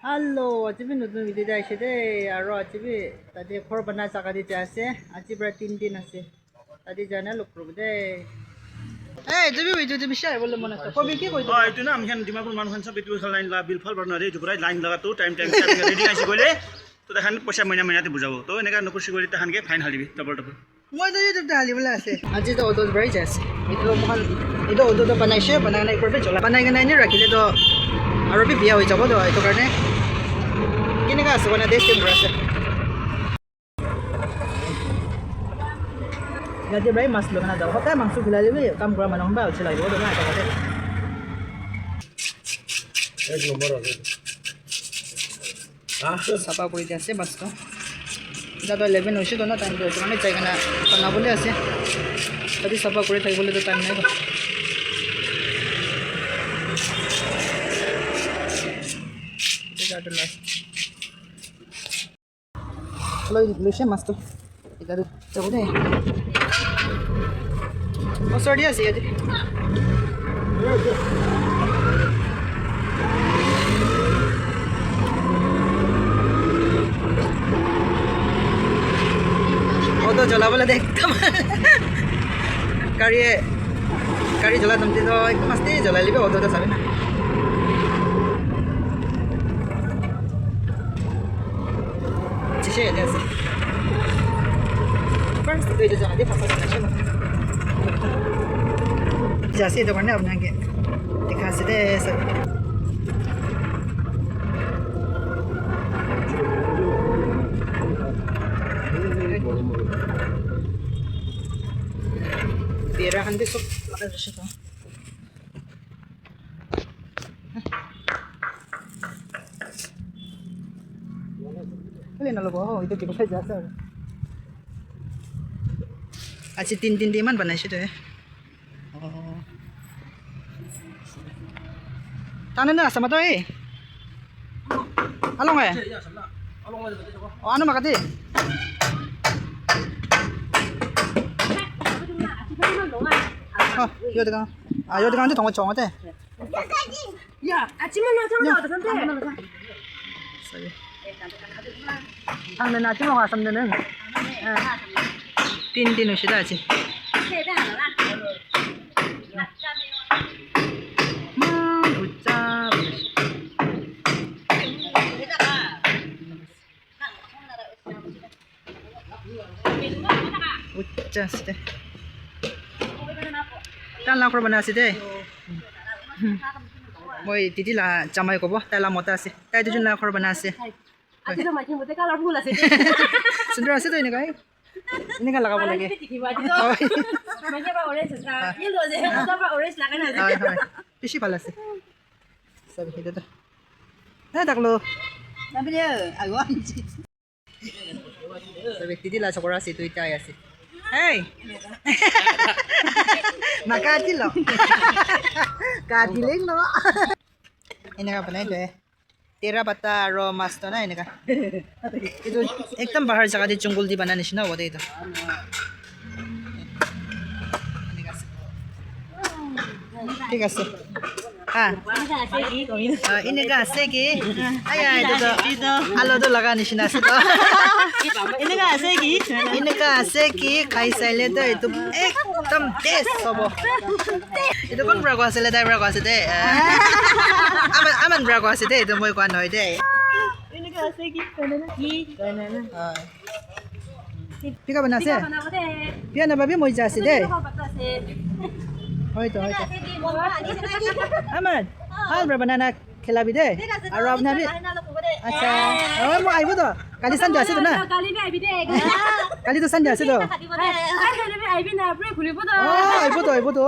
Hello, achieve nutun video jai shede aro achieve tadi khor bana jaga di jase achieve pra 3 din ase tadi jana lokro de এই তুমি video তুমি share বলে মনে আছে কবি কি কইতো এটা না আমি দিমাগুর মানুষ সব বিটুল লাইন লা বিল ফল বর্ণ রে এটা পুরা লাইন লাগা তো টাইম রেডি আইছি কইলে তো দেখান পয়সা মহিনাতে বুঝাবো তো এনেকা নকুশি করি তাহানকে ফাইন হালিবি ডবল মই তো ইউটিউব তে হালিবলে আছে আজি তো ওদর ব্রাই যাছে এটা মহান এটা ওদর তো বানাইছে বানাই করবে চলা বানাই গনা নি রাখিলে তো আৰু বিয়া হৈ যাব তো এটো কাৰণে কেনেকা আছে মানে দেশ কেমন আছে Jadi bayi mas lo kena tahu. Hotel masuk gila lebih. Kamu kurang mana hamba ucil lagi. Bodoh mana ada. এক নম্বর আছে Sapa kuri dia se mas to. Ida to 11 hoise to na time to. Kami cai kena pana boleh ase. Tadi sapa kuri thai boleh to time nahi to. Ida to last. Lo luce mas to. Ida to coba deh. Oh, sorry dia sih aja. Oh, tuh jalan boleh deh. Kari jalan nanti tuh, itu pasti jalan lebih. Oh, tuh sabi na. Cishe dia sih. First itu jalan dia pasal macam mana? जैसे तो करने अपना के दिखा से दे सब तेरा हंदे सब लगा जैसे तो कल ना लोगों हो इधर किधर जाता है अच्छी तीन मन बनाए से तो है Tangan na sama to eh. Along eh. Oh ano makati? Oh, yo degang. Ah, yo degang tu tong chong ate. Ya, aciman na chong na ta sante. Sorry. Tangan na chong ha samde nang. Tin ho shida achi. Just tan lang korban asi de moi titi la chamai ko bo ta la mota asi tai tu jun la korban asi Aci to macam bote colorful ase. sundar asi to ini kai ini kan laga boleh ke Macam apa orange sa. Yellow ase, apa orange laga na ase. hai hai pishi pala asi sabi hida to taklo Tapi dia agak sabi titi la chokora asi tu itai asi hey makati lo kadiling no ini ka banai to तेरा पत्ता रो मस्त ना इनका ये तो एकदम बाहर जगह दे जंगल दी बनाने से ना वो दे तो ठीक है सर हाँ इनका से की आया itu alo तो लगा नहीं ना से तो इनका से की खाई साइले तो itu एकदम टेस्ट सब itu kan berapa sih le dah berapa sih deh aman berapa sih deh itu mau ikut noi deh ini ka ase ki kanana pika bana se pia na babi mau jasi deh oh itu aman hal berapa nana khelabi deh aru apna bhi acha oh mau aibu to kali sunday ase to na kali ni aibi de kali to sunday ase to kali ni aibi na apre khulibo to oh aibu to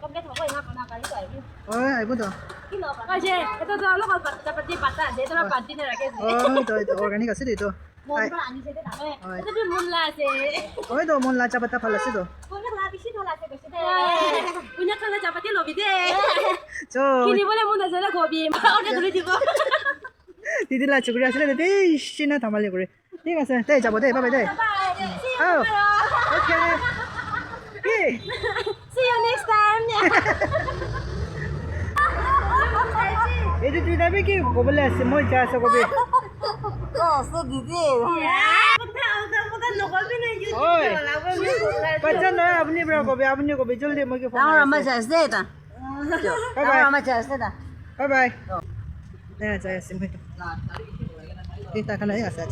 complete hobo ina kana kali to aibi oh aibu to Oye, itu tuh lo kalau seperti patah, dia tuh pantin lagi sih. oh itu organik ase itu Mun pra ani sih deh, itu tuh mun lah sih. oh itu mon la chapata phala ase to Punya lah bisi thola sih bisi deh. Punya kalau capati lobi deh. so Kini boleh mun aja lah gobi, udah dulu juga. দিদি লা চুকুরি আসলে দিদি সিনা থামালি করে ঠিক আছে তাই যাবো দে বাবাই দে Oh, ওকে কি see you next time. এইটো তুই যাবি কি ক'বলৈ আছে মই যা আছোঁ কবি ঐ বাচ্চা নহয় আপুনি পৰা কবি আপুনি কবি জলদি মই কি ফোন বাই বাই যাই আছে মই টাকা নাই আছে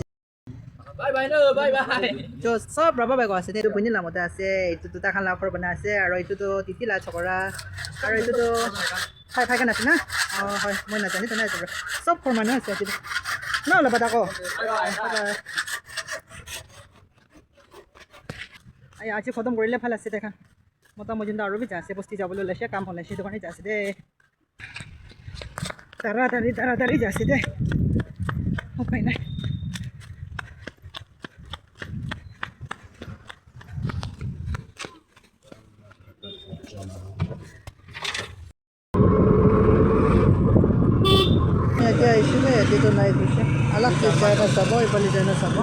তো সব ৰবা বেগ আছে এইটো বনি নামতে আছে এইটো দুটা খান লাফৰ বনাই আছে আৰু এইটোতো তিতিলা চকৰা আৰু এইটোতো ফাইকেন আছে না অঁ হয় মই নাজানি তো নাই চব ঘৰ মানুহ আছে এইটো ন অলপ আকৌ আজি খতম কৰিলে ভাল আছে দেখা মোটামুটি আৰু বি আছে বস্তি যাবলৈ ওলাইছে কাম ওলাইছে সেইটো কাৰণে যাইছে দে তাড়াতাড়ি যাইছে দে উপায় নাই এতিয়া আহিছিলে এতিয়াতো নাই গৈছে অলপ যায় না চাব এইফালে যায় না চাব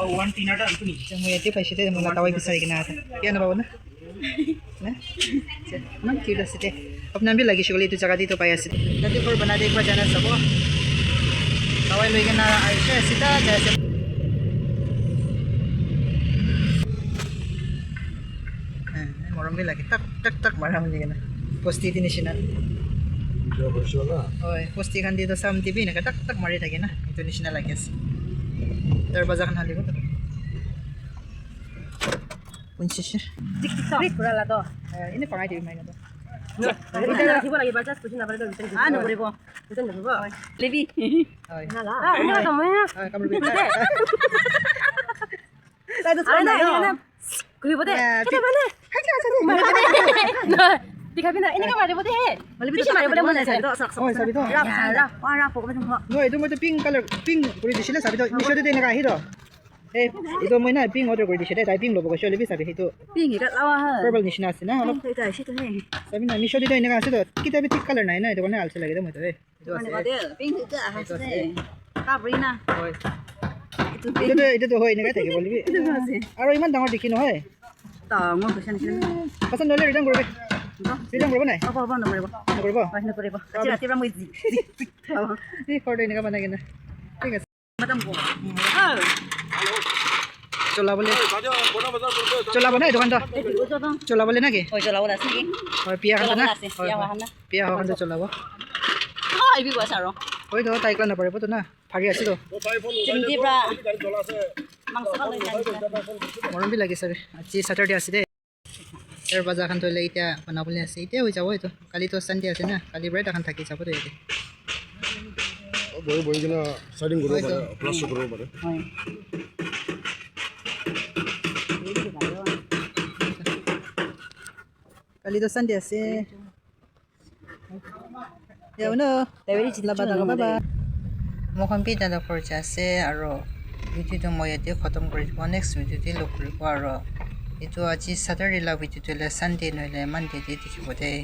ওৱান তিনিটা আনটো নেকি মই ইয়াতে পাইছোঁ দে মই লাটাৱাই বিচাৰি কিনে আছে কিয় নাপাব না ইমান কিউট আছে দে আপোনাৰ বি লাগিছে গ'লে এইটো জেগা দিটো পাই আছে তাতে ঘৰ বনাই দেখুৱা যায় না চাব টাৱাই লৈ কিনে আহিছে চিধা যাই আছে মৰম বি লাগে টাক টাক টাক মাৰা শুনি কিনে বস্তি নিচিনা হয় বস্তি খান দিটো চাম টিভি এনেকৈ টাক টাক মাৰি থাকে না এইটো নিচিনা লাগি আছে দৰৱাজাখন হালিব পঞ্চাছ এনে পঢ়াই দিবি মাইনাটো এইটো মইতো পিংক কালাৰ পিংক কৰি দিছিলে চাবি মিছতে এনেকৈ আহি এই এইটো মই নাই পিংক অৰ্ডাৰ কৰি দিছে দে তাই পিংক ল'ব কৈছে ল'বি চাবি সেইটো পাৰ্পল নিচিনা আছে না অলপ চাবি না মিছতে এনেকৈ আছে তো কিতাপি ঠিক কালাৰ নাই না এইটো কাৰণে আলচি লাগে মইতো এইটো আছে এইটোতো হয় এনেকৈ থাকিব ল'বি আৰু ইমান ডাঙৰ দেখি নহয় পচন্দ হ'লে ৰিটাৰ্ণ কৰিবি ৰিটাৰ্ণ কৰিব নাই নকৰিব এই ঘৰটো এনেকৈ বনাই কিনে ঠিক আছে চলাব নাই দোকানটো চলাবলৈ নাকি হয় পিয়াখানটো না পিয়াখানটো চলাব হয়তো তাইকলা নপৰিবতো না ভাৰী আছিলো মৰম বি লাগিছে আজি ছেটাৰডে আছে দেই তাৰ বজাৰখন থ'লে এতিয়া বনাবলৈ আছে এতিয়া হৈ যাব এইটো কালিতো চানডে আছে না কালিৰ পৰাই তাখন থাকি যাব দেই কালিতো চানডে আছে মোৰখন বি দাদা খৰচ আছে আৰু ভিডিঅ'টো মই ইয়াতে খতম কৰি দিব নেক্সট ভিডিঅ'তে লগ কৰিব আৰু এইটো আজি ছেটাৰডে ভিডিঅ'টো হ'লে চানডে নহ'লে মানডেতে দেখিব দেই